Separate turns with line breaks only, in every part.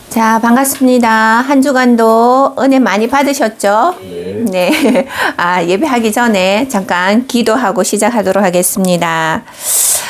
자, 반갑습니다. 한 주간도 은혜 많이 받으셨죠? 네. 예배하기 전에 잠깐 기도하고 시작하도록 하겠습니다.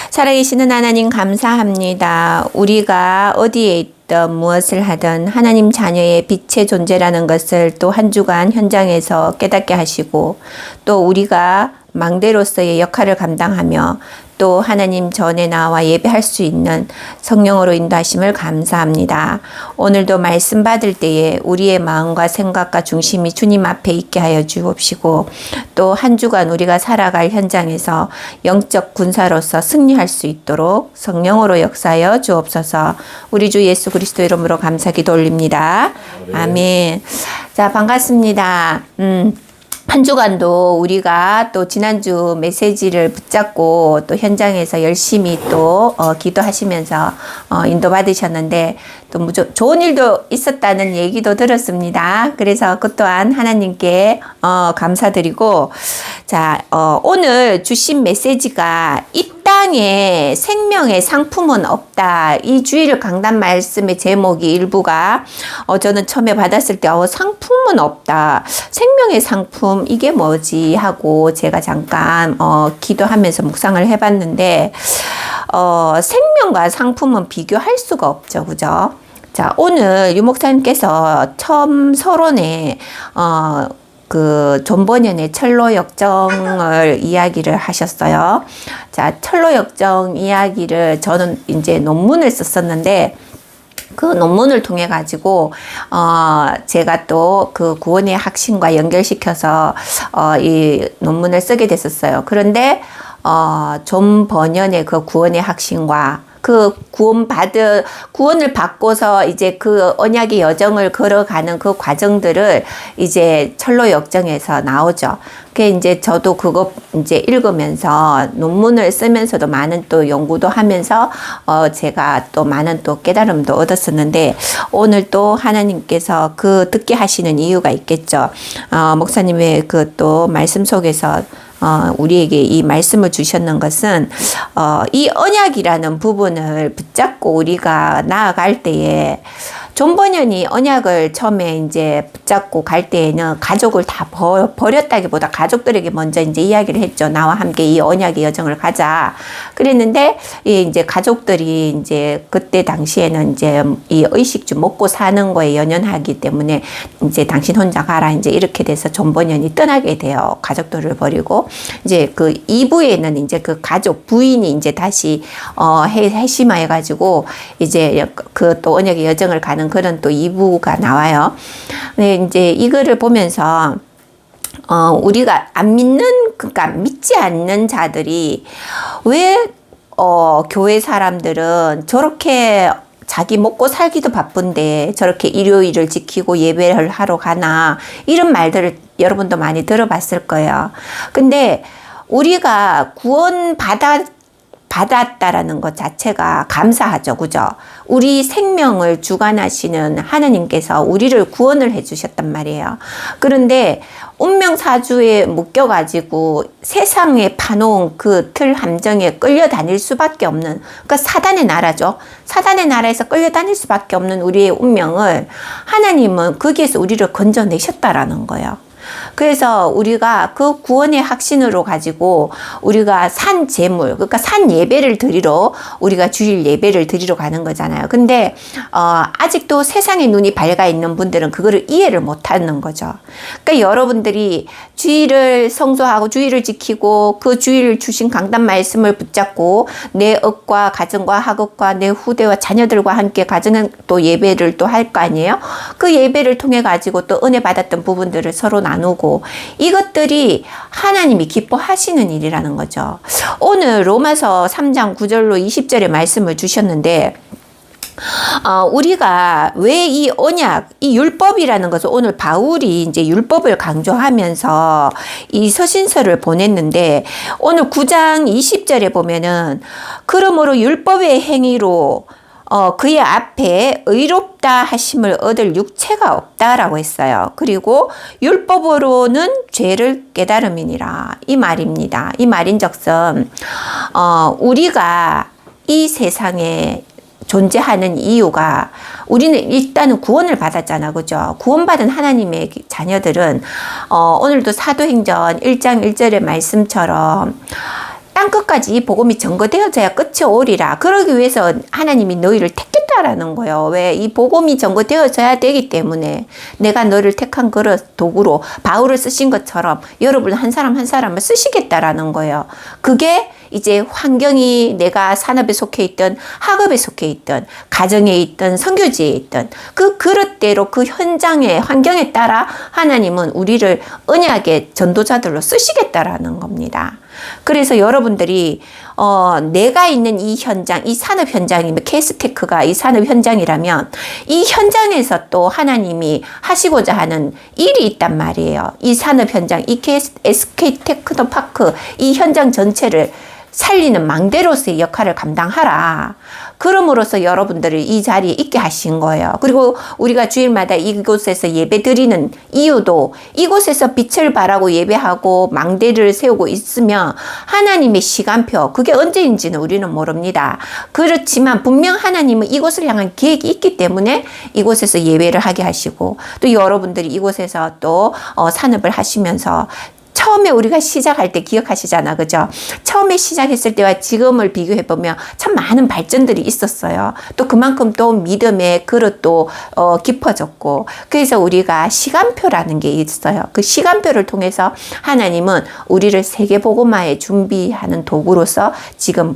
살아계시는 하나님 감사합니다. 우리가 어디에 있든 무엇을 하든 하나님 자녀의 빛의 존재라는 것을 또 한 주간 현장에서 깨닫게 하시고, 또 우리가 망대로서의 역할을 감당하며 또 하나님 전에 나와 예배할 수 있는 성령으로 인도하심을 감사합니다. 오늘도 말씀 받을 때에 우리의 마음과 생각과 중심이 주님 앞에 있게 하여 주옵시고, 또 한 주간 우리가 살아갈 현장에서 영적 군사로서 승리할 수 있도록 성령으로 역사하여 주옵소서. 우리 주 예수 그리스도 이름으로 감사 기도 올립니다. 아멘. 자, 반갑습니다. 한 주간도 우리가 또 지난주 메시지를 붙잡고 또 현장에서 열심히 또 기도하시면서 인도받으셨는데, 또 좋은 일도 있었다는 얘기도 들었습니다. 그래서 그 또한 하나님께 감사드리고, 자, 오늘 주신 메시지가 이 땅에 생명의 상품은 없다. 이 주일 강단 말씀의 제목이 일부가 저는 처음에 받았을 때 상품은 없다. 생명의 상품 이게 뭐지 하고 제가 잠깐 기도하면서 묵상을 해봤는데, 생명과 상품은 비교할 수가 없죠. 그죠? 자, 오늘 유 목사님께서 처음 서론에 존 버년의 철로 역정을 이야기를 하셨어요. 자, 철로 역정 이야기를 저는 이제 논문을 썼었는데, 그 논문을 통해 가지고 제가 또 그 구원의 학신과 연결시켜서 이 논문을 쓰게 됐었어요. 그런데 존 버년의 그 구원의 학신과 그 구원을 받고서 이제 그 언약의 여정을 걸어가는 그 과정들을 이제 철로 역정에서 나오죠. 그게 이제 저도 그거 이제 읽으면서 논문을 쓰면서도 많은 또 연구도 하면서 제가 또 많은 또 깨달음도 얻었었는데, 오늘 또 하나님께서 그 듣게 하시는 이유가 있겠죠. 목사님의 그 또 말씀 속에서 우리에게 이 말씀을 주셨는 것은 이 언약이라는 부분을 붙잡고 우리가 나아갈 때에, 존 버년이 언약을 처음에 이제 붙잡고 갈 때에는 가족을 다 버렸다기보다 가족들에게 먼저 이제 이야기를 했죠. 나와 함께 이 언약의 여정을 가자. 그랬는데 이제 가족들이 이제 그때 당시에는 이제 이 의식주 먹고 사는 거에 연연하기 때문에 이제 당신 혼자 가라 이제 이렇게 돼서 존 버년이 떠나게 돼요. 가족들을 버리고 이제 그 2부에는 이제 그 가족 부인이 이제 다시 회심해가지고 이제 그 또 언약의 여정을 가는 그런 또 2부가 나와요. 근데 이제 이거를 보면서 우리가 안 믿는, 그러니까 믿지 않는 자들이 왜 교회 사람들은 저렇게 자기 먹고 살기도 바쁜데 저렇게 일요일을 지키고 예배를 하러 가나, 이런 말들을 여러분도 많이 들어봤을 거예요. 근데 우리가 구원 받았다라는 것 자체가 감사하죠. 그죠? 우리 생명을 주관하시는 하나님께서 우리를 구원을 해주셨단 말이에요. 그런데 운명사주에 묶여가지고 세상에 파놓은 그 틀 함정에 끌려다닐 수밖에 없는, 그러니까 사단의 나라죠. 사단의 나라에서 끌려다닐 수밖에 없는 우리의 운명을 하나님은 거기에서 우리를 건져내셨다라는 거예요. 그래서 우리가 그 구원의 확신으로 가지고 우리가 산 제물, 그러니까 산 예배를 드리러 우리가 주일 예배를 드리러 가는 거잖아요. 근데 아직도 세상의 눈이 밝아 있는 분들은 그거를 이해를 못 하는 거죠. 그러니까 여러분들이 주일을 성수하고 주일을 지키고 그 주일 주신 강단 말씀을 붙잡고 내 업과 가정과 학업과 내 후대와 자녀들과 함께 가정은 또 예배를 또 할 거 아니에요? 그 예배를 통해 가지고 또 은혜 받았던 부분들을 서로 나누고, 이것들이 하나님이 기뻐하시는 일이라는 거죠. 오늘 로마서 3장 9절로 20절의 말씀을 주셨는데, 우리가 왜 이 언약, 이 율법이라는 것을 오늘 바울이 이제 율법을 강조하면서 이 서신서를 보냈는데, 오늘 9장 20절에 보면은 그러므로 율법의 행위로 그의 앞에 의롭다 하심을 얻을 육체가 없다라고 했어요. 그리고 율법으로는 죄를 깨달음이니라, 이 말입니다. 이 말인즉슨 우리가 이 세상에 존재하는 이유가 우리는 일단은 구원을 받았잖아. 그죠? 구원받은 하나님의 자녀들은 오늘도 사도행전 1장 1절의 말씀처럼 땅끝까지 이 복음이 전거되어져야 끝이 오리라. 그러기 위해서 하나님이 너희를 택했다라는 거예요. 왜? 이 복음이 전거되어져야 되기 때문에 내가 너를 택한 그릇 도구로 바울을 쓰신 것처럼 여러분 한 사람 한 사람을 쓰시겠다라는 거예요. 그게 이제 환경이 내가 산업에 속해 있든 학업에 속해 있든 가정에 있든 선교지에 있든 그 그릇대로 그 현장의 환경에 따라 하나님은 우리를 언약의 전도자들로 쓰시겠다라는 겁니다. 그래서 여러분들이 내가 있는 이 현장, 이 산업 현장이면 KS테크가 이 산업 현장이라면 이 현장에서 또 하나님이 하시고자 하는 일이 있단 말이에요. 이 산업 현장, 이 SK 테크노파크 이 현장 전체를 살리는 망대로서의 역할을 감당하라. 그럼으로써 여러분들을 이 자리에 있게 하신 거예요. 그리고 우리가 주일마다 이곳에서 예배 드리는 이유도 이곳에서 빛을 발하고 예배하고 망대를 세우고 있으면 하나님의 시간표, 그게 언제인지는 우리는 모릅니다. 그렇지만 분명 하나님은 이곳을 향한 계획이 있기 때문에 이곳에서 예배를 하게 하시고 또 여러분들이 이곳에서 또 산업을 하시면서 처음에 우리가 시작할 때 기억하시잖아. 그죠? 처음에 시작했을 때와 지금을 비교해보면 참 많은 발전들이 있었어요. 또 그만큼 또 믿음의 그릇도 깊어졌고 그래서 우리가 시간표라는 게 있어요. 그 시간표를 통해서 하나님은 우리를 세계복음화에 준비하는 도구로서 지금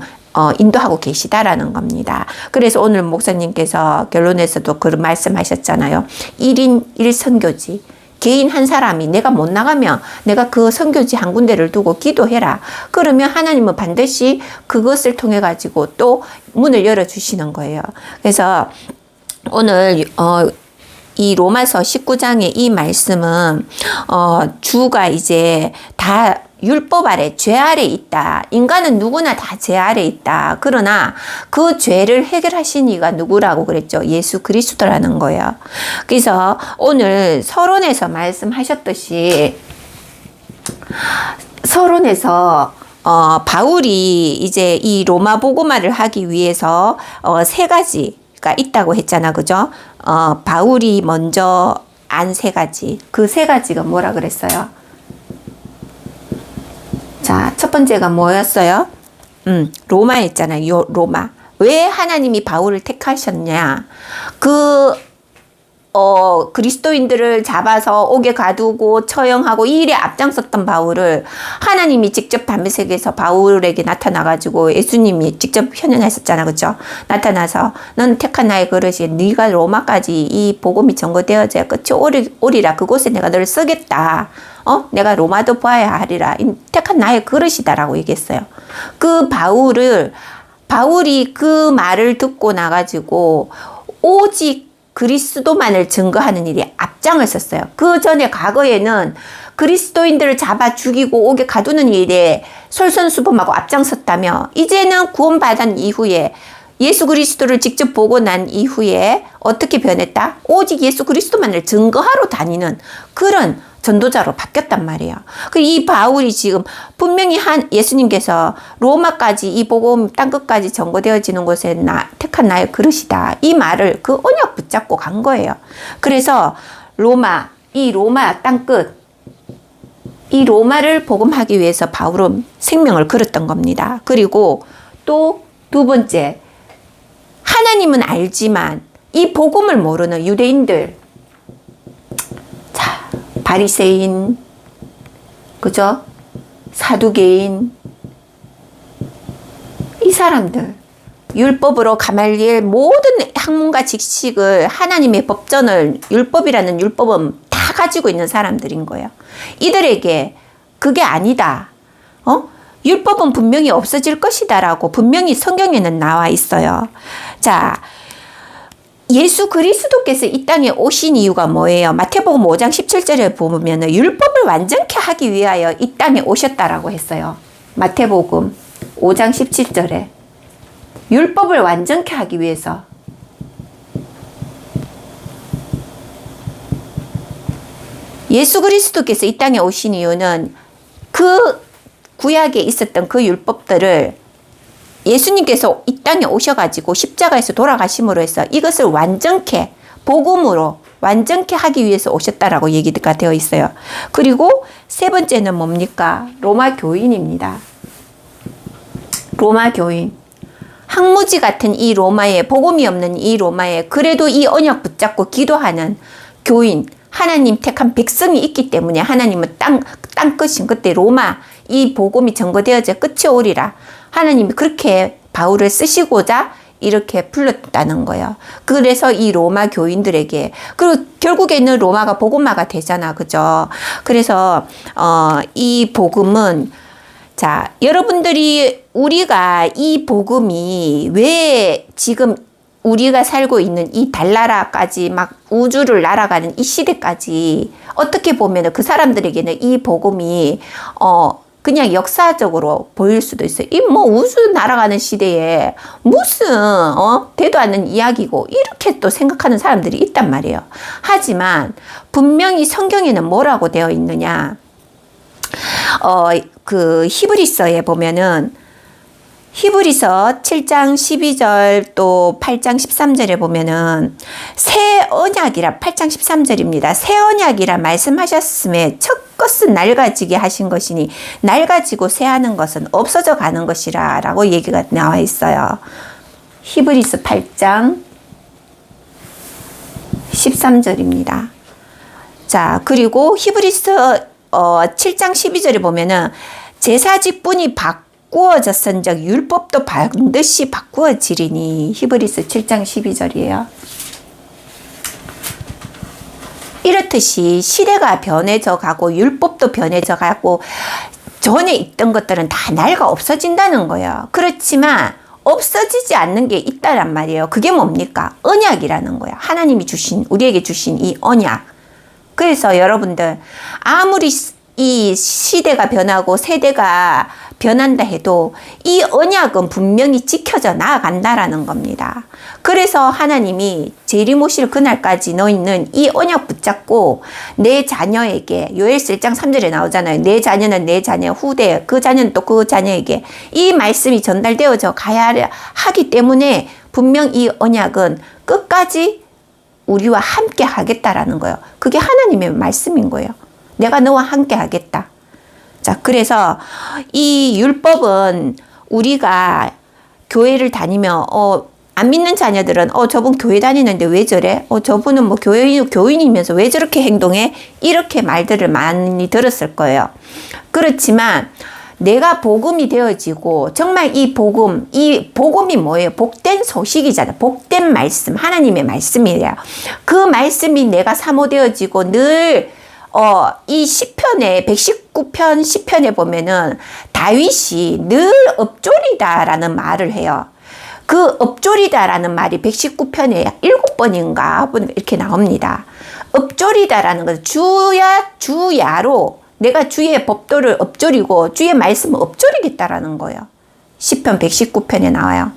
인도하고 계시다라는 겁니다. 그래서 오늘 목사님께서 결론에서도 그런 말씀하셨잖아요. 1인 1선교지. 개인 한 사람이 내가 못 나가면 내가 그 선교지 한 군데를 두고 기도해라. 그러면 하나님은 반드시 그것을 통해 가지고 또 문을 열어주시는 거예요. 그래서 오늘 이 로마서 19장의 이 말씀은 주가 이제 다 율법 아래, 죄 아래 있다. 인간은 누구나 다 죄 아래 있다. 그러나 그 죄를 해결하신 이가 누구라고 그랬죠? 예수 그리스도라는 거예요. 그래서 오늘 서론에서 말씀하셨듯이 서론에서 바울이 이제 이 로마 복음화를 하기 위해서 세 가지가 있다고 했잖아. 그죠? 바울이 먼저 안 세 가지. 그 세 가지가 뭐라 그랬어요? 자, 첫 번째가 뭐였어요? 로마였잖아요. 로마. 왜 하나님이 바울을 택하셨냐? 그리스도인들을 잡아서 옥에 가두고 처형하고 이 일에 앞장섰던 바울을 하나님이 직접 담메색에서 바울에게 나타나가지고 예수님이 직접 현현하셨잖아. 그죠? 나타나서 넌 택한 나의 그릇이 네가 로마까지 이 복음이 전거되어져야 끝이 오리라. 그곳에 내가 너를 쓰겠다. 내가 로마도 보아야 하리라. 택한 나의 그릇이다라고 얘기했어요. 그 바울이 그 말을 듣고 나가지고 오직 그리스도만을 증거하는 일에 앞장을 섰어요. 그 전에 과거에는 그리스도인들을 잡아 죽이고 옥에 가두는 일에 솔선수범하고 앞장섰다며 이제는 구원받은 이후에 예수 그리스도를 직접 보고 난 이후에 어떻게 변했다? 오직 예수 그리스도만을 증거하러 다니는 그런 전도자로 바뀌었단 말이에요. 이 바울이 지금 분명히 예수님께서 로마까지 이 복음 땅끝까지 전거되어지는 곳에 택한 나의 그릇이다. 이 말을 그 언약 붙잡고 간 거예요. 그래서 이 로마 땅끝, 이 로마를 복음하기 위해서 바울은 생명을 걸었던 겁니다. 그리고 또 두 번째, 하나님은 알지만 이 복음을 모르는 유대인들, 바리새인, 그죠? 사두개인, 이 사람들 율법으로 가말리엘 모든 학문과 지식을 하나님의 법전을 율법이라는 율법은 다 가지고 있는 사람들인 거예요. 이들에게 그게 아니다. 율법은 분명히 없어질 것이다라고 분명히 성경에는 나와 있어요. 자, 예수 그리스도께서 이 땅에 오신 이유가 뭐예요? 마태복음 5장 17절에 보면 율법을 완전케 하기 위하여 이 땅에 오셨다라고 했어요. 마태복음 5장 17절에 율법을 완전케 하기 위해서. 예수 그리스도께서 이 땅에 오신 이유는 그 구약에 있었던 그 율법들을 예수님께서 이 땅에 오셔가지고 십자가에서 돌아가심으로 해서 이것을 완전케 복음으로 완전케 하기 위해서 오셨다라고 얘기가 되어 있어요. 그리고 세 번째는 뭡니까? 로마 교인입니다. 로마 교인. 항무지 같은 이 로마에, 복음이 없는 이 로마에 그래도 이 언약 붙잡고 기도하는 교인, 하나님 택한 백성이 있기 때문에 하나님은 땅끝인 그때 로마 이 복음이 전거되어져 끝이 오리라. 하나님이 그렇게 바울을 쓰시고자 이렇게 불렀다는 거예요. 그래서 이 로마 교인들에게, 그리고 결국에는 로마가 복음화가 되잖아. 그죠? 그래서 이 복음은, 자, 여러분들이 우리가 이 복음이 왜 지금 우리가 살고 있는 이 달나라까지 막 우주를 날아가는 이 시대까지 어떻게 보면 그 사람들에게는 이 복음이 그냥 역사적으로 보일 수도 있어요. 이 뭐 우주 날아가는 시대에 무슨 되도 않는 이야기고 이렇게 또 생각하는 사람들이 있단 말이에요. 하지만 분명히 성경에는 뭐라고 되어 있느냐? 그 히브리서에 보면은 히브리서 7장 12절 또 8장 13절에 보면은 새 언약이라 8장 13절입니다. 새 언약이라 말씀하셨음에 첫 것은 낡아지게 하신 것이니 낡아지고 새하는 것은 없어져 가는 것이라 라고 얘기가 나와 있어요. 히브리서 8장 13절입니다. 자, 그리고 히브리서 7장 12절에 보면은 제사직분이 바꾸어졌은즉 율법도 반드시 바꾸어지리니. 히브리서 7장 12절이에요. 이렇듯이 시대가 변해져 가고 율법도 변해져 가고 전에 있던 것들은 다 낡아 없어진다는 거예요. 그렇지만 없어지지 않는 게 있다란 말이에요. 그게 뭡니까? 언약이라는 거예요. 하나님이 주신, 우리에게 주신 이 언약. 그래서 여러분들 아무리 이 시대가 변하고 세대가 변한다 해도 이 언약은 분명히 지켜져 나아간다라는 겁니다. 그래서 하나님이 재림오실 그날까지 너희는 이 언약 붙잡고 내 자녀에게, 요엘서 1장 3절에 나오잖아요. 내 자녀는 내 자녀 후대, 그 자녀는 또 그 자녀에게 이 말씀이 전달되어져 가야 하기 때문에 분명 이 언약은 끝까지 우리와 함께 하겠다라는 거예요. 그게 하나님의 말씀인 거예요. 내가 너와 함께 하겠다. 자, 그래서 이 율법은 우리가 교회를 다니며 안 믿는 자녀들은 저분 교회 다니는데 왜 저래? 저분은 뭐 교인이면서 왜 저렇게 행동해? 이렇게 말들을 많이 들었을 거예요. 그렇지만 내가 복음이 되어지고 정말 이 복음이 뭐예요? 복된 소식이잖아요. 복된 말씀, 하나님의 말씀이에요. 그 말씀이 내가 사모되어지고 늘 이 시편에 119편 시편에 보면은 다윗이 늘 업졸이다라는 말을 해요. 그 업졸이다라는 말이 119편에 7번인가 이렇게 나옵니다. 업졸이다라는 것은 주야로 내가 주의 법도를 업졸이고 주의 말씀을 업졸이겠다라는 거예요. 시편 119편에 나와요.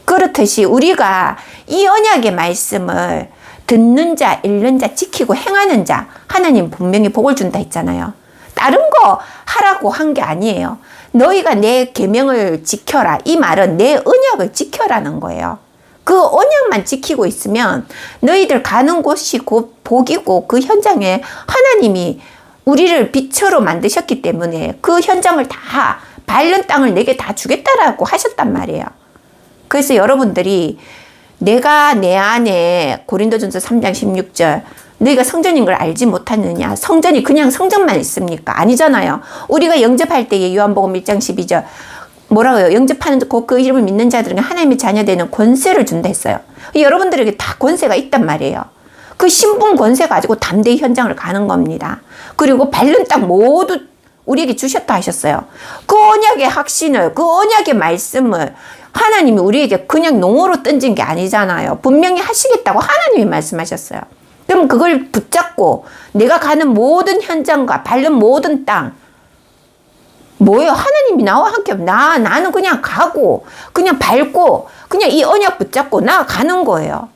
그렇듯이 우리가 이 언약의 말씀을 듣는 자, 읽는 자, 지키고 행하는 자, 하나님 분명히 복을 준다 했잖아요. 다른 거 하라고 한 게 아니에요. 너희가 내 계명을 지켜라. 이 말은 내 언약을 지켜라는 거예요. 그 언약만 지키고 있으면 너희들 가는 곳이 곧 복이고 그 현장에 하나님이 우리를 빛으로 만드셨기 때문에 그 현장을 다 밟는 땅을 내게 다 주겠다라고 하셨단 말이에요. 그래서 여러분들이 내가 내 안에 고린도전서 3장 16절 너희가 성전인 걸 알지 못하느냐. 성전이 그냥 성전만 있습니까? 아니잖아요. 우리가 영접할 때에 요한복음 1장 12절 뭐라고요? 영접하는 그 이름을 믿는 자들은 하나님의 자녀되는 권세를 준다 했어요. 여러분들에게 다 권세가 있단 말이에요. 그 신분 권세 가지고 담대히 현장을 가는 겁니다. 그리고 밟는 땅 모두 우리에게 주셨다 하셨어요. 그 언약의 확신을, 그 언약의 말씀을 하나님이 우리에게 그냥 농어로 던진 게 아니잖아요. 분명히 하시겠다고 하나님이 말씀하셨어요. 그럼 그걸 붙잡고 내가 가는 모든 현장과 밟는 모든 땅 뭐예요? 하나님이 나와 함께 나는 그냥 가고 그냥 밟고 그냥 이 언약 붙잡고 나가는 거예요.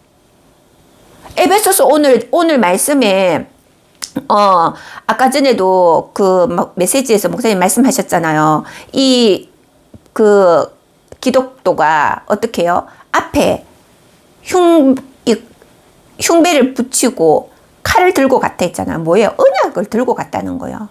에베소서 오늘 말씀에 아까 전에도 그 메시지에서 목사님 말씀하셨잖아요. 기독도가 어떻게 해요? 앞에 흉배를 붙이고 칼을 들고 갔다 했잖아. 뭐예요? 언약을 들고 갔다는 거예요.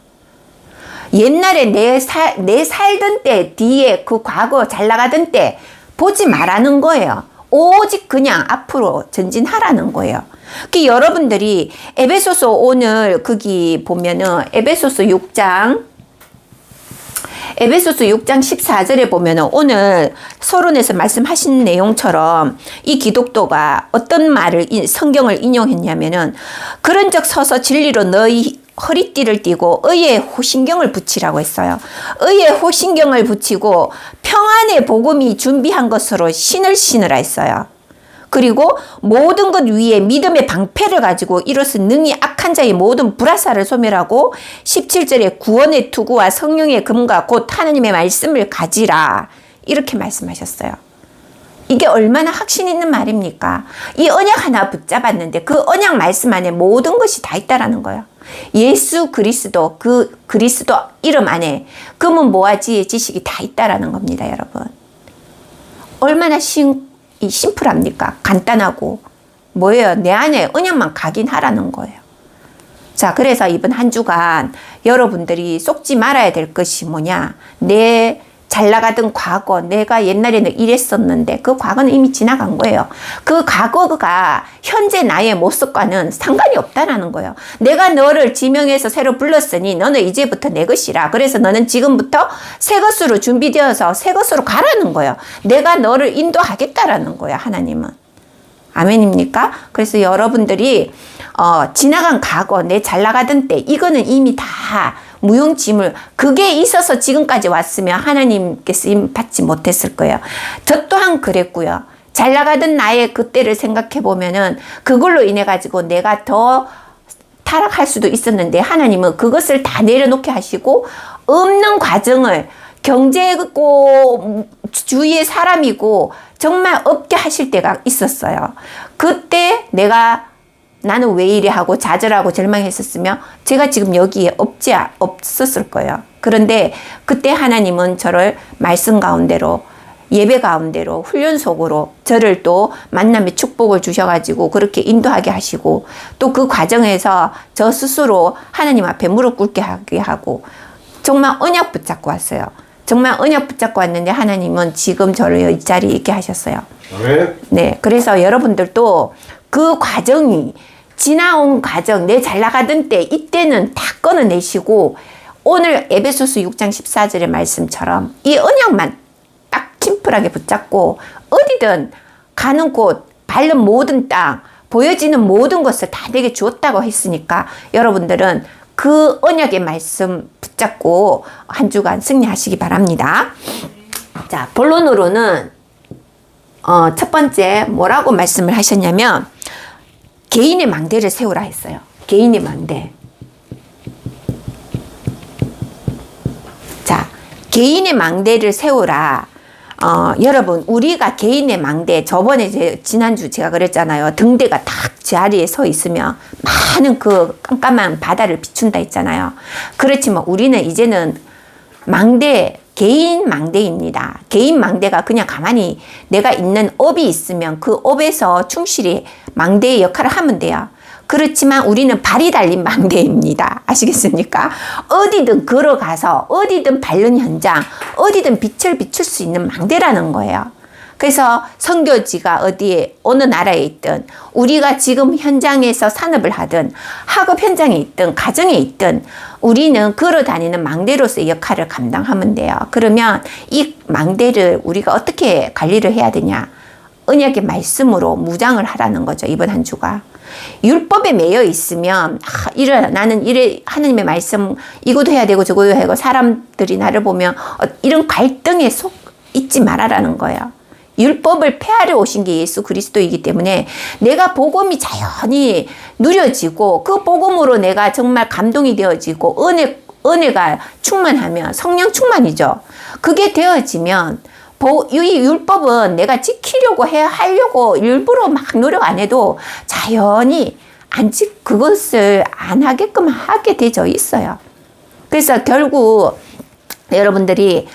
옛날에 내 살던 때 뒤에 그 과거 잘 나가던 때 보지 말라는 거예요. 오직 그냥 앞으로 전진하라는 거예요. 그 여러분들이 에베소서 오늘 거기 보면은 에베소서 6장 14절에 보면은 오늘 서론에서 말씀하신 내용처럼 이 기독도가 어떤 말을 성경을 인용했냐면은 그런즉 서서 진리로 너희 허리띠를 띠고 의의 호신경을 붙이라고 했어요. 의의 호신경을 붙이고 평안의 복음이 준비한 것으로 신을 신으라 했어요. 그리고 모든 것 위에 믿음의 방패를 가지고 이로써 능히 악한 자의 모든 불화살을 소멸하고 17절에 구원의 투구와 성령의 금과 곧 하나님의 말씀을 가지라 이렇게 말씀하셨어요. 이게 얼마나 확신 있는 말입니까? 이 언약 하나 붙잡았는데 그 언약 말씀 안에 모든 것이 다 있다라는 거예요. 예수 그리스도 그 그리스도 이름 안에 금은 모아지의 지식이 다 있다라는 겁니다, 여러분. 얼마나 심플합니까? 간단하고 뭐예요? 내 안에 언약만 각인하라는 거예요. 자, 그래서 이번 한 주간 여러분들이 속지 말아야 될 것이 뭐냐? 내 잘 나가던 과거, 내가 옛날에는 이랬었는데 그 과거는 이미 지나간 거예요. 그 과거가 현재 나의 모습과는 상관이 없다는 거예요. 내가 너를 지명해서 새로 불렀으니 너는 이제부터 내 것이라. 그래서 너는 지금부터 새 것으로 준비되어서 새 것으로 가라는 거예요. 내가 너를 인도하겠다라는 거예요, 하나님은. 아멘입니까? 그래서 여러분들이 지나간 과거, 내 잘 나가던 때 이거는 이미 다 무용지물, 그게 있어서 지금까지 왔으면 하나님께 쓰임 받지 못했을 거예요. 저 또한 그랬고요. 잘 나가던 나의 그때를 생각해 보면은 그걸로 인해 가지고 내가 더 타락할 수도 있었는데 하나님은 그것을 다 내려놓게 하시고 없는 과정을 경제고 주위의 사람이고 정말 없게 하실 때가 있었어요. 그때 나는 왜 이래 하고 좌절하고 절망했었으면 제가 지금 여기에 없었을 거예요. 그런데 그때 하나님은 저를 말씀 가운데로 예배 가운데로 훈련 속으로 저를 또 만남의 축복을 주셔가지고 그렇게 인도하게 하시고 또 그 과정에서 저 스스로 하나님 앞에 무릎 꿇게 하게 하고 정말 언약 붙잡고 왔어요. 정말 언약 붙잡고 왔는데 하나님은 지금 저를 이 자리에 있게 하셨어요. 네, 그래서 여러분들도 그 과정이 지나온 과정, 내 잘 나가던 때 이때는 다 끊어내시고 오늘 에베소서 6장 14절의 말씀처럼 이 언약만 딱 심플하게 붙잡고 어디든 가는 곳, 밟는 모든 땅, 보여지는 모든 것을 다 내게 주었다고 했으니까 여러분들은 그 언약의 말씀 붙잡고 한 주간 승리하시기 바랍니다. 자, 본론으로는 첫 번째 뭐라고 말씀을 하셨냐면 개인의 망대를 세우라 했어요. 개인의 망대. 자, 개인의 망대를 세우라. 여러분, 우리가 개인의 망대, 저번에 지난주 제가 그랬잖아요. 등대가 딱 자리에 서 있으면 많은 그 깜깜한 바다를 비춘다 했잖아요. 그렇지만 우리는 이제는 개인 망대입니다. 개인 망대가 그냥 가만히 내가 있는 업이 있으면 그 업에서 충실히 망대의 역할을 하면 돼요. 그렇지만 우리는 발이 달린 망대입니다. 아시겠습니까? 어디든 걸어가서 어디든 밟는 현장, 어디든 빛을 비출 수 있는 망대라는 거예요. 그래서 선교지가 어디에 어느 나라에 있든 우리가 지금 현장에서 산업을 하든 학업 현장에 있든 가정에 있든 우리는 걸어다니는 망대로서의 역할을 감당하면 돼요. 그러면 이 망대를 우리가 어떻게 관리를 해야 되냐? 언약의 말씀으로 무장을 하라는 거죠. 이번 한 주가. 율법에 매여 있으면 나는 이래 하나님의 말씀 이것도 해야 되고 저것도 해야 되고 사람들이 나를 보면 이런 갈등에 속 있지 말아라는 거예요. 율법을 폐하려 오신 게 예수 그리스도이기 때문에 내가 복음이 자연히 누려지고 그 복음으로 내가 정말 감동이 되어지고 은혜가 충만하면 성령 충만이죠. 그게 되어지면 이 율법은 내가 지키려고 하려고 일부러 막 노력 안 해도 자연히 그것을 안 하게끔 하게 되어 있어요. 그래서 결국 여러분들이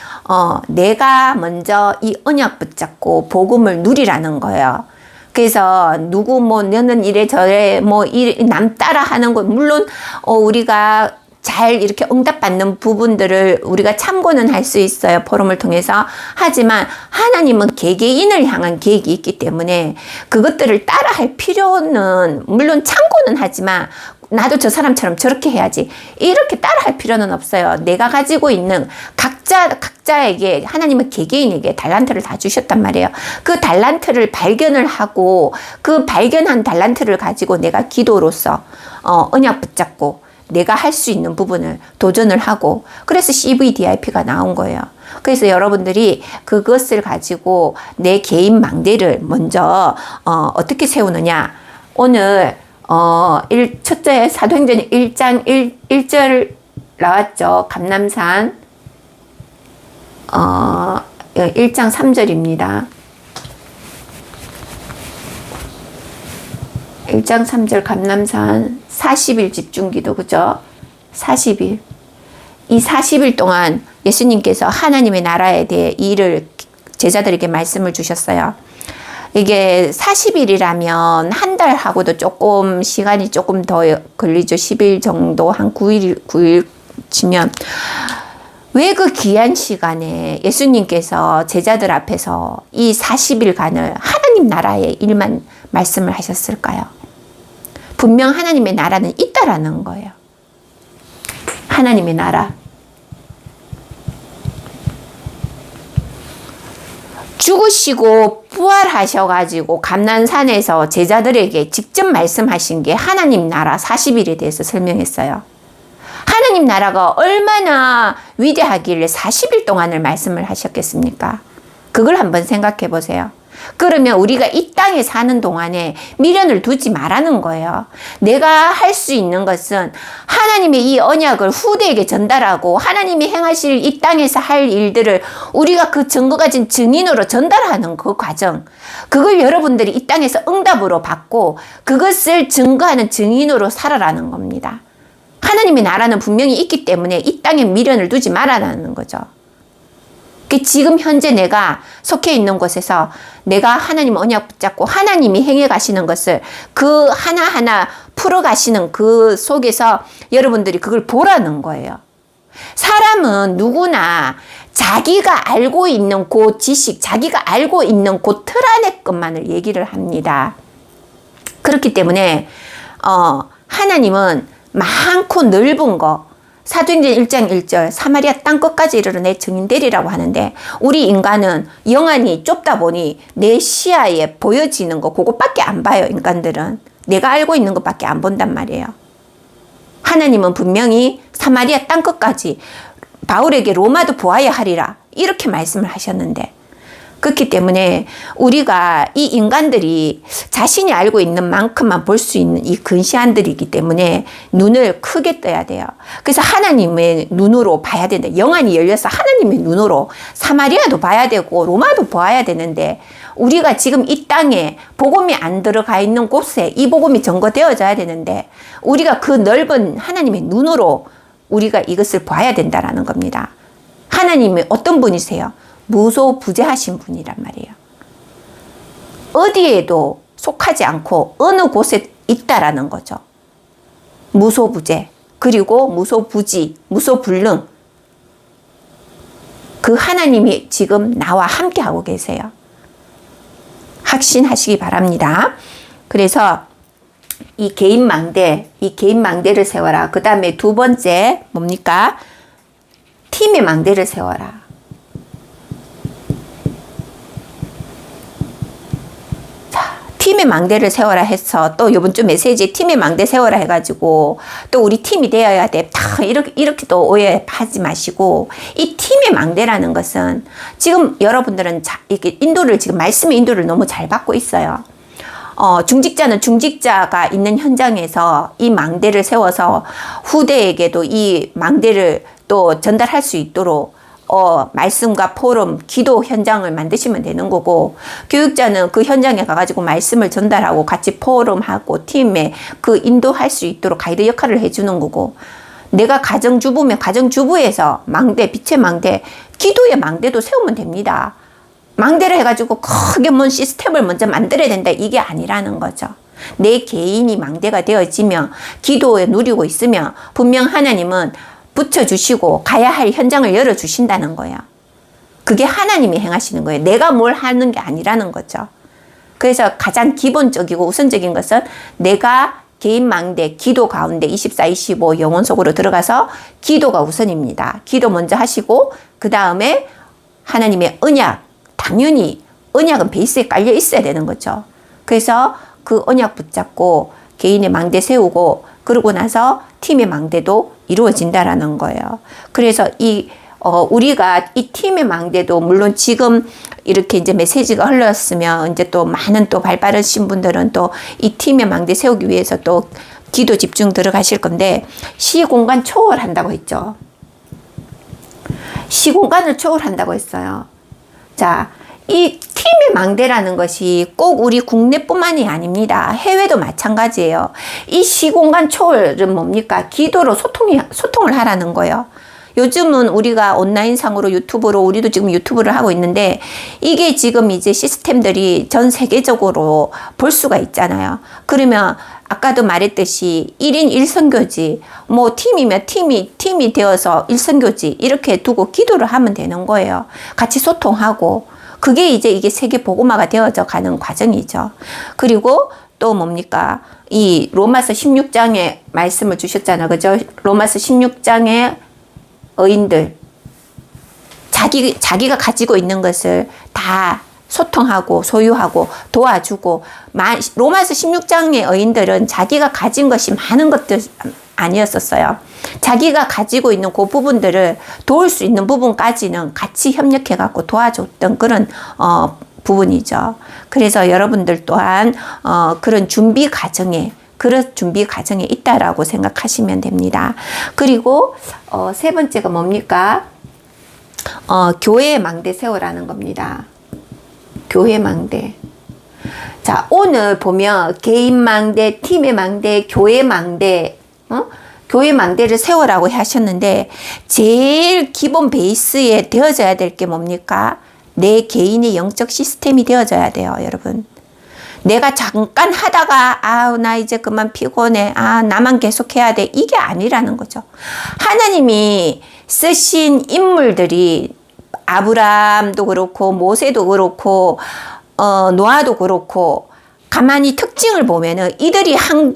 내가 먼저 이 언약 붙잡고 복음을 누리라는 거예요. 그래서 누구 뭐 너는 이래 저래 뭐 남 따라 하는 거 물론 우리가 잘 이렇게 응답받는 부분들을 우리가 참고는 할 수 있어요. 포럼을 통해서. 하지만 하나님은 개개인을 향한 계획이 있기 때문에 그것들을 따라할 필요는 물론 참고는 하지만 나도 저 사람처럼 저렇게 해야지 이렇게 따라할 필요는 없어요. 내가 가지고 있는 각자에게 하나님은 개개인에게 달란트를 다 주셨단 말이에요. 그 달란트를 발견을 하고 그 발견한 달란트를 가지고 내가 기도로서 언약 붙잡고 내가 할 수 있는 부분을 도전을 하고 그래서 CVDIP가 나온 거예요. 그래서 여러분들이 그것을 가지고 내 개인 망대를 먼저 어떻게 세우느냐. 오늘 첫째 사도행전 1장 1절 나왔죠. 감람산 1장 3절입니다. 1장 3절 감람산 40일 집중기도 그죠? 40일. 이 40일 동안 예수님께서 하나님의 나라에 대해 일을 제자들에게 말씀을 주셨어요. 이게 40일이라면 한 달하고도 조금 시간이 조금 더 걸리죠. 10일 정도 한 9일 치면 왜 그 귀한 시간에 예수님께서 제자들 앞에서 이 40일간을 하나님 나라의 일만 말씀을 하셨을까요? 분명 하나님의 나라는 있다라는 거예요. 하나님의 나라. 죽으시고 부활하셔가지고 감난산에서 제자들에게 직접 말씀하신 게 하나님 나라 40일에 대해서 설명했어요. 하나님 나라가 얼마나 위대하길래 40일 동안을 말씀을 하셨겠습니까? 그걸 한번 생각해 보세요. 그러면 우리가 이 땅에 사는 동안에 미련을 두지 말라는 거예요. 내가 할 수 있는 것은 하나님의 이 언약을 후대에게 전달하고 하나님이 행하실 이 땅에서 할 일들을 우리가 그 증거 가진 증인으로 전달하는 그 과정. 그걸 여러분들이 이 땅에서 응답으로 받고 그것을 증거하는 증인으로 살아라는 겁니다. 하나님의 나라는 분명히 있기 때문에 이 땅에 미련을 두지 말라는 거죠. 지금 현재 내가 속해 있는 곳에서 내가 하나님 언약 붙잡고 하나님이 행해 가시는 것을 그 하나하나 풀어 가시는 그 속에서 여러분들이 그걸 보라는 거예요. 사람은 누구나 자기가 알고 있는 그 지식, 자기가 알고 있는 그 틀 안의 것만을 얘기를 합니다. 그렇기 때문에 하나님은 많고 넓은 거 사도행전 1장 1절 사마리아 땅 끝까지 이르러 내 증인 되리라고 하는데 우리 인간은 영안이 좁다 보니 내 시야에 보여지는 거 그것밖에 안 봐요. 인간들은 내가 알고 있는 것밖에 안 본단 말이에요. 하나님은 분명히 사마리아 땅 끝까지 바울에게 로마도 보아야 하리라 이렇게 말씀을 하셨는데 그렇기 때문에 우리가 이 인간들이 자신이 알고 있는 만큼만 볼 수 있는 이 근시안들이기 때문에 눈을 크게 떠야 돼요. 그래서 하나님의 눈으로 봐야 된다. 영안이 열려서 하나님의 눈으로 사마리아도 봐야 되고 로마도 보아야 되는데 우리가 지금 이 땅에 복음이 안 들어가 있는 곳에 이 복음이 전거되어져야 되는데 우리가 그 넓은 하나님의 눈으로 우리가 이것을 봐야 된다라는 겁니다. 하나님이 어떤 분이세요? 무소부재하신 분이란 말이에요. 어디에도 속하지 않고 어느 곳에 있다라는 거죠. 무소부재 그리고 무소부지, 무소불능 그 하나님이 지금 나와 함께 하고 계세요. 확신하시기 바랍니다. 그래서 이 개인 망대를 세워라. 그 다음에 두 번째 뭡니까? 팀의 망대를 세워라. 팀의 망대를 세워라 해서 또 이번 주 메시지에 팀의 망대 세워라 해가지고 또 우리 팀이 되어야 돼. 다 이렇게 또 오해하지 마시고 이 팀의 망대라는 것은 지금 여러분들은 이렇게 지금 말씀의 인도를 너무 잘 받고 있어요. 중직자는 중직자가 있는 현장에서 이 망대를 세워서 후대에게도 이 망대를 또 전달할 수 있도록 말씀과 포럼, 기도 현장을 만드시면 되는 거고 교육자는 그 현장에 가가지고 말씀을 전달하고 같이 포럼하고 팀에 그 인도할 수 있도록 가이드 역할을 해주는 거고 내가 가정주부면 가정주부에서 망대, 빛의 망대, 기도의 망대도 세우면 됩니다. 망대를 해가지고 크게 뭔 시스템을 먼저 만들어야 된다. 이게 아니라는 거죠. 내 개인이 망대가 되어지며 기도에 누리고 있으며 분명 하나님은 붙여주시고 가야 할 현장을 열어주신다는 거예요. 그게 하나님이 행하시는 거예요. 내가 뭘 하는 게 아니라는 거죠. 그래서 가장 기본적이고 우선적인 것은 내가 개인 망대, 기도 가운데 24, 25 영혼 속으로 들어가서 기도가 우선입니다. 기도 먼저 하시고 그 다음에 하나님의 언약, 당연히 언약은 베이스에 깔려 있어야 되는 거죠. 그래서 그 언약 붙잡고 개인의 망대 세우고 그러고 나서 팀의 망대도 이루어진다라는 거예요. 그래서 우리가 이 팀의 망대도 물론 지금 이렇게 이제 메시지가 흘렀으면 이제 또 많은 또 발빠르신 분들은 또 이 팀의 망대 세우기 위해서 또 기도 집중 들어가실 건데 시공간 초월한다고 했죠. 시공간을 초월한다고 했어요. 자, 이 팀의 망대라는 것이 꼭 우리 국내뿐만이 아닙니다. 해외도 마찬가지예요. 이 시공간 초월은 뭡니까? 기도로 소통을 하라는 거예요. 요즘은 우리가 온라인상으로 유튜브로 우리도 지금 유튜브를 하고 있는데 이게 지금 이제 시스템들이 전 세계적으로 볼 수가 있잖아요. 그러면 아까도 말했듯이 1인 1선교지 뭐 팀이면 팀이 되어서 1선교지 이렇게 두고 기도를 하면 되는 거예요. 같이 소통하고 그게 이제 이게 세계 복음화가 되어져 가는 과정이죠. 그리고 또 뭡니까? 이 로마서 16장에 말씀을 주셨잖아요. 그죠? 로마서 16장에 의인들 자기가 가지고 있는 것을 다 소통하고 소유하고 도와주고 로마서 16장의 의인들은 자기가 가진 것이 많은 것들 아니었었어요. 자기가 가지고 있는 그 부분들을 도울 수 있는 부분까지는 같이 협력해 갖고 도와줬던 그런 부분이죠. 그래서 여러분들 또한 그런 준비 과정에 있다라고 생각하시면 됩니다. 그리고 세 번째가 뭡니까? 교회의 망대 세우라는 겁니다. 교회 망대. 자, 오늘 보면 개인 망대, 팀의 망대, 교회 망대, 교회 망대를 세우라고 하셨는데 제일 기본 베이스에 되어져야 될 게 뭡니까? 내 개인의 영적 시스템이 되어져야 돼요, 여러분. 내가 잠깐 하다가 나 이제 그만 피곤해. 나만 계속 해야 돼. 이게 아니라는 거죠. 하나님이 쓰신 인물들이 아브라함도 그렇고 모세도 그렇고 노아도 그렇고 가만히 특징을 보면은 이들이 한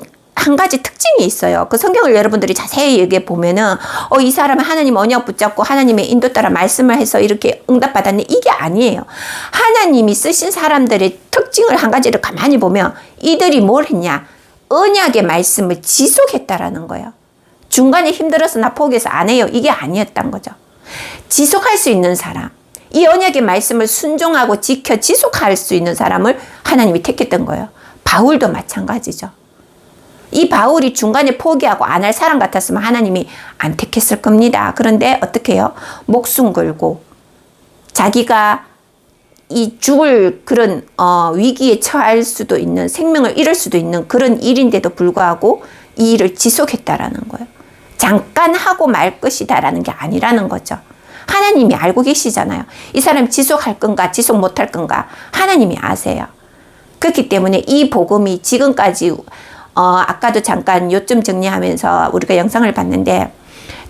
가지 특징이 있어요. 그 성경을 여러분들이 자세히 얘기해 보면은 이 사람은 하나님 언약 붙잡고 하나님의 인도 따라 말씀을 해서 이렇게 응답받았네. 이게 아니에요. 하나님이 쓰신 사람들의 특징을 한 가지를 가만히 보면 이들이 뭘 했냐? 언약의 말씀을 지속했다라는 거예요. 중간에 힘들어서 나 포기해서 안 해요. 이게 아니었단 거죠. 지속할 수 있는 사람, 이 언약의 말씀을 순종하고 지켜 지속할 수 있는 사람을 하나님이 택했던 거예요. 바울도 마찬가지죠. 이 바울이 중간에 포기하고 안 할 사람 같았으면 하나님이 안 택했을 겁니다. 그런데 어떻게 해요? 목숨 걸고 자기가 이 죽을 그런 위기에 처할 수도 있는 생명을 잃을 수도 있는 그런 일인데도 불구하고 이 일을 지속했다라는 거예요. 잠깐 하고 말 것이다라는 게 아니라는 거죠. 하나님이 알고 계시잖아요. 이 사람이 지속할 건가 지속 못할 건가 하나님이 아세요. 그렇기 때문에 이 복음이 지금까지 아까도 잠깐 요점 정리하면서 우리가 영상을 봤는데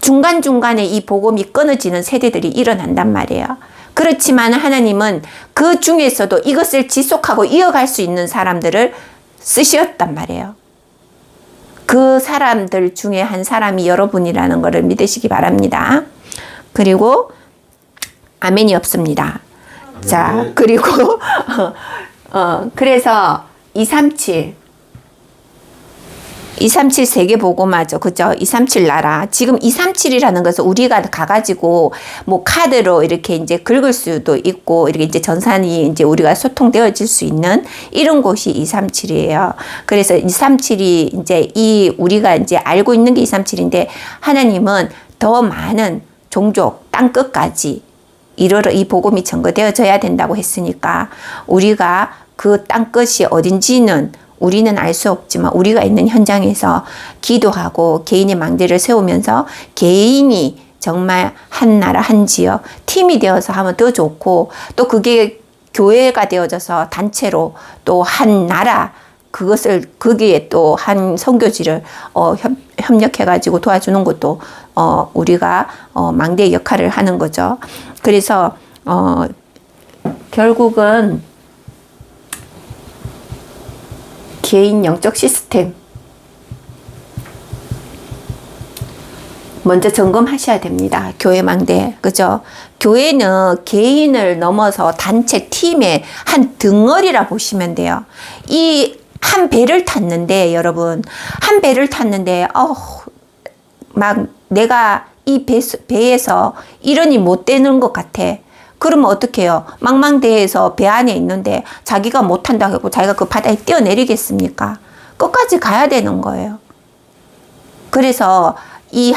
중간중간에 이 복음이 끊어지는 세대들이 일어난단 말이에요. 그렇지만 하나님은 그 중에서도 이것을 지속하고 이어갈 수 있는 사람들을 쓰셨단 말이에요. 그 사람들 중에 한 사람이 여러분이라는 것을 믿으시기 바랍니다. 그리고 아멘이 없습니다. 자, 그리고 그래서 237 세계보고마죠. 그죠? 237 나라. 지금 237이라는 것은 우리가 가가지고 뭐 카드로 이렇게 이제 긁을 수도 있고 이렇게 이제 전산이 이제 우리가 소통되어질 수 있는 이런 곳이 237이에요. 그래서 237이 이제 우리가 이제 알고 있는 게 237인데 하나님은 더 많은 종족, 땅 끝까지 이 복음이 전거되어져야 된다고 했으니까 우리가 그 땅 끝이 어딘지는 우리는 알 수 없지만 우리가 있는 현장에서 기도하고 개인의 망대를 세우면서 개인이 정말 한 나라 한 지역 팀이 되어서 하면 더 좋고 또 그게 교회가 되어져서 단체로 또 한 나라 그것을 거기에 또 한 선교지를 협력해가지고 도와주는 것도 우리가 망대의 역할을 하는 거죠. 그래서 결국은 개인 영적 시스템 먼저 점검하셔야 됩니다. 교회 망대, 그죠? 교회는 개인을 넘어서 단체 팀의 한 덩어리라 보시면 돼요. 이 한 배를 탔는데 여러분 한 배를 탔는데 막 내가 이 배에서 일원이 못 되는 것 같아. 그러면 어떻게 해요? 망망대해에서 배 안에 있는데 자기가 못한다고 하고 자기가 그 바다에 뛰어내리겠습니까? 끝까지 가야 되는 거예요. 그래서 이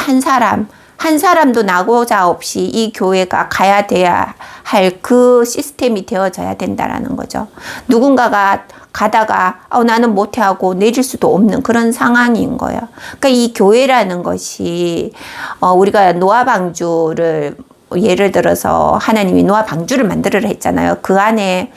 한 사람도 나고자 없이 이 교회가 가야 돼야 할 그 시스템이 되어져야 된다라는 거죠. 누군가가 가다가 나는 못해 하고 내릴 수도 없는 그런 상황인 거예요. 그러니까 이 교회라는 것이 우리가 노아 방주를 예를 들어서 하나님이 노아 방주를 만들으라 했잖아요. 그 안에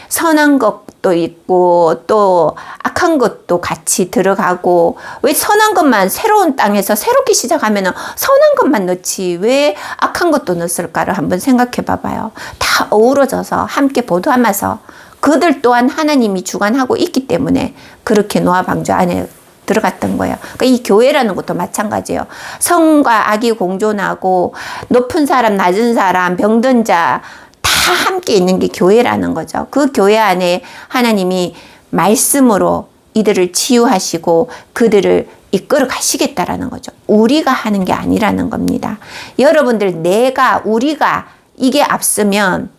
선한 것도 있고 또 악한 것도 같이 들어가고 왜 선한 것만 새로운 땅에서 새롭게 시작하면 선한 것만 넣지 왜 악한 것도 넣었을까를 한번 생각해 봐봐요. 다 어우러져서 함께 보도하면서 그들 또한 하나님이 주관하고 있기 때문에 그렇게 노아 방주 안에 들어갔던 거예요. 그러니까 이 교회라는 것도 마찬가지예요. 성과 악이 공존하고 높은 사람, 낮은 사람, 병든 자 다 함께 있는 게 교회라는 거죠. 그 교회 안에 하나님이 말씀으로 이들을 치유하시고 그들을 이끌어 가시겠다라는 거죠. 우리가 하는 게 아니라는 겁니다. 여러분들 우리가 이게 앞서면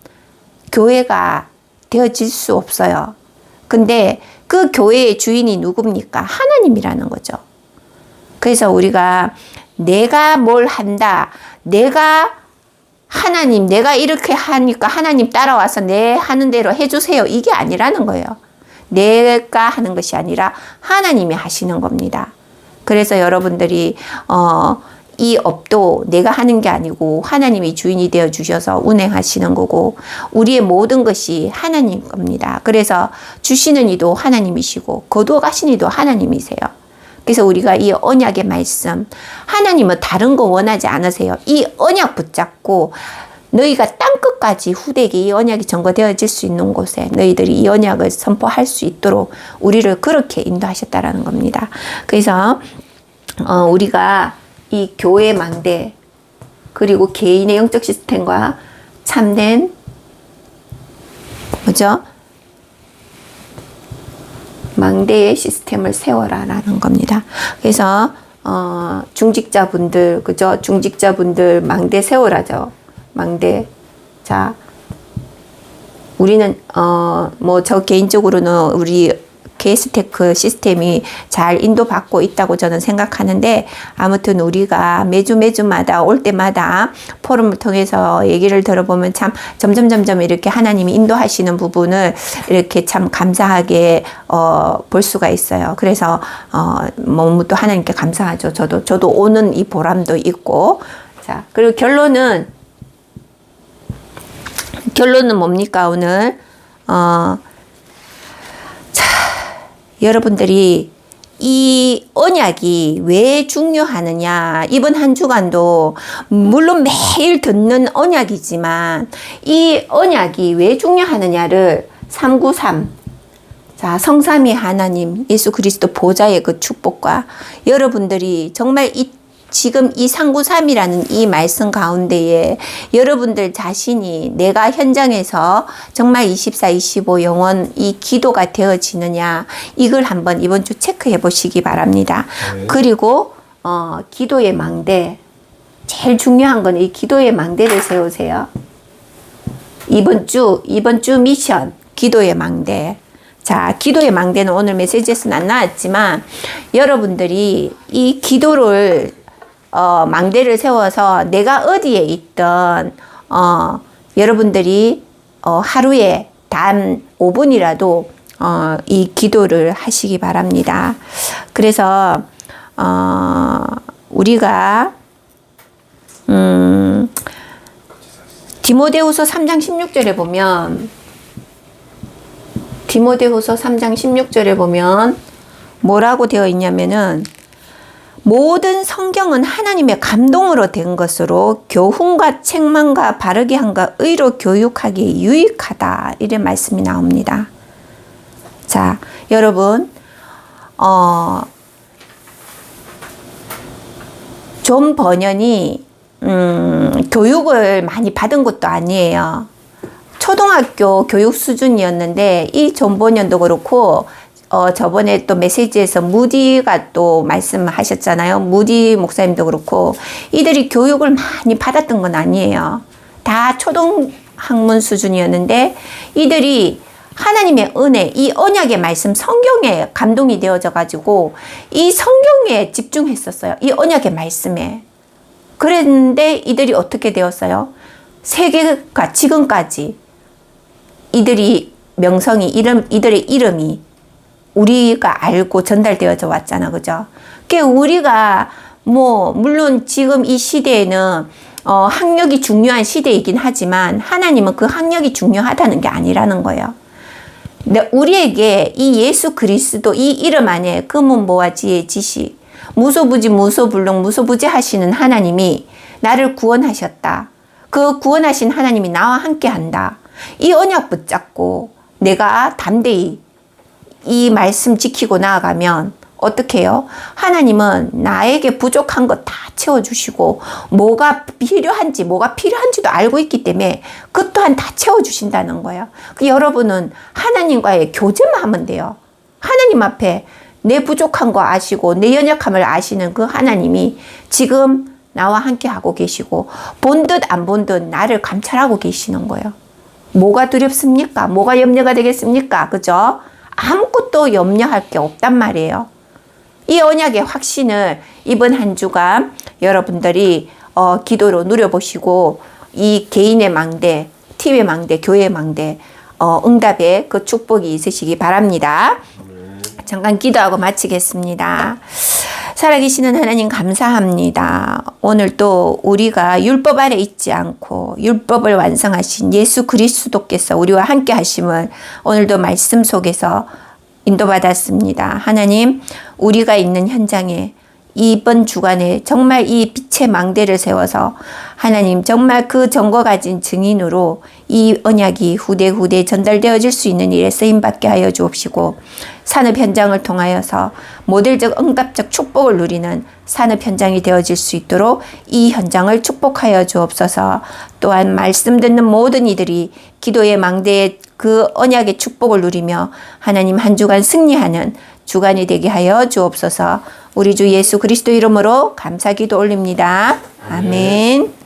교회가 되어질 수 없어요. 근데 그 교회의 주인이 누굽니까? 하나님이라는 거죠. 그래서 우리가 내가 뭘 한다. 내가 이렇게 하니까 하나님 따라와서 내 하는 대로 해주세요. 이게 아니라는 거예요. 내가 하는 것이 아니라 하나님이 하시는 겁니다. 그래서 여러분들이 이 업도 내가 하는 게 아니고 하나님이 주인이 되어 주셔서 운행하시는 거고 우리의 모든 것이 하나님 겁니다. 그래서 주시는 이도 하나님이시고 거두어 가신 이도 하나님이세요. 그래서 우리가 이 언약의 말씀 하나님은 다른 거 원하지 않으세요. 이 언약 붙잡고 너희가 땅끝까지 후대에게 이 언약이 전거되어질 수 있는 곳에 너희들이 이 언약을 선포할 수 있도록 우리를 그렇게 인도하셨다라는 겁니다. 그래서 우리가 이 교회 망대 그리고 개인의 영적 시스템과 참된 망대의 시스템을 세워라라는 겁니다. 그래서 중직자분들 중직자분들 망대 세워라죠. 망대. 자, 우리는 저 개인적으로는 우리 게스테크 시스템이 잘 인도받고 있다고 저는 생각하는데 아무튼 우리가 매주마다 올 때마다 포럼을 통해서 얘기를 들어보면 참 점점 이렇게 하나님이 인도하시는 부분을 이렇게 참 감사하게 볼 수가 있어요. 그래서 또 하나님께 감사하죠. 저도 오는 이 보람도 있고. 자, 그리고 결론은 뭡니까 오늘? 여러분들이 이 언약이 왜 중요하느냐. 이번 한 주간도 물론 매일 듣는 언약이지만 이 언약이 왜 중요하느냐를 393. 자, 성삼위 하나님 예수 그리스도 보좌의 그 축복과 여러분들이 정말 지금 이 393이라는 이 말씀 가운데에 여러분들 자신이 내가 현장에서 정말 24, 25 영원 이 기도가 되어지느냐 이걸 한번 이번 주 체크해 보시기 바랍니다. 네. 그리고 기도의 망대 제일 중요한 건 이 기도의 망대를 세우세요. 이번 주 미션 기도의 망대. 자, 기도의 망대는 오늘 메시지에서는 안 나왔지만 여러분들이 이 기도를 망대를 세워서 내가 어디에 있던 여러분들이 하루에 단 5분이라도 이 기도를 하시기 바랍니다. 그래서 우리가 디모데후서 3장 16절에 보면 뭐라고 되어 있냐면은 모든 성경은 하나님의 감동으로 된 것으로 교훈과 책망과 바르게 함과 의로 교육하기에 유익하다. 이런 말씀이 나옵니다. 자, 여러분, 존 버년이 교육을 많이 받은 것도 아니에요. 초등학교 교육 수준이었는데 이 존 버년도 그렇고 저번에 또 메시지에서 무디가 또 말씀하셨잖아요. 무디 목사님도 그렇고 이들이 교육을 많이 받았던 건 아니에요. 다 초등학문 수준이었는데 이들이 하나님의 은혜, 이 언약의 말씀, 성경에 감동이 되어져 가지고 이 성경에 집중했었어요. 이 언약의 말씀에. 그랬는데 이들이 어떻게 되었어요? 세계가 지금까지 이들의 이름이 우리가 알고 전달되어져 왔잖아. 그죠? 우리가 물론 지금 이 시대에는 학력이 중요한 시대이긴 하지만 하나님은 그 학력이 중요하다는 게 아니라는 거예요. 근데 우리에게 이 예수 그리스도 이 이름 안에 금은 보화 지혜 지식 무소불능 무소부지 하시는 하나님이 나를 구원하셨다. 그 구원하신 하나님이 나와 함께 한다. 이 언약 붙잡고 내가 담대히 이 말씀 지키고 나아가면 어떻게 해요? 하나님은 나에게 부족한 것 다 채워주시고 뭐가 필요한지도 알고 있기 때문에 그 또한 다 채워주신다는 거예요. 여러분은 하나님과의 교제만 하면 돼요. 하나님 앞에 내 부족한 거 아시고 내 연약함을 아시는 그 하나님이 지금 나와 함께 하고 계시고 본 듯 안 본 듯 나를 감찰하고 계시는 거예요. 뭐가 두렵습니까? 뭐가 염려가 되겠습니까? 그죠? 아무것도 염려할 게 없단 말이에요. 이 언약의 확신을 이번 한 주간 여러분들이 기도로 누려보시고 이 개인의 망대, 팀의 망대, 교회의 망대 응답의 그 축복이 있으시기 바랍니다. 잠깐 기도하고 마치겠습니다. 살아계시는 하나님 감사합니다. 오늘 또 우리가 율법 아래 있지 않고 율법을 완성하신 예수 그리스도께서 우리와 함께 하심을 오늘도 말씀 속에서 인도받았습니다. 하나님, 우리가 있는 현장에 이번 주간에 정말 이 빛의 망대를 세워서 하나님 정말 그 전과 가진 증인으로 이 언약이 후대 전달되어질 수 있는 일에 쓰임받게 하여 주옵시고 산업 현장을 통하여서 모델적 응답적 축복을 누리는 산업 현장이 되어질 수 있도록 이 현장을 축복하여 주옵소서. 또한 말씀 듣는 모든 이들이 기도의 망대의 그 언약의 축복을 누리며 하나님 한 주간 승리하는 주간이 되게 하여 주옵소서. 우리 주 예수 그리스도 이름으로 감사 기도 올립니다. 아멘.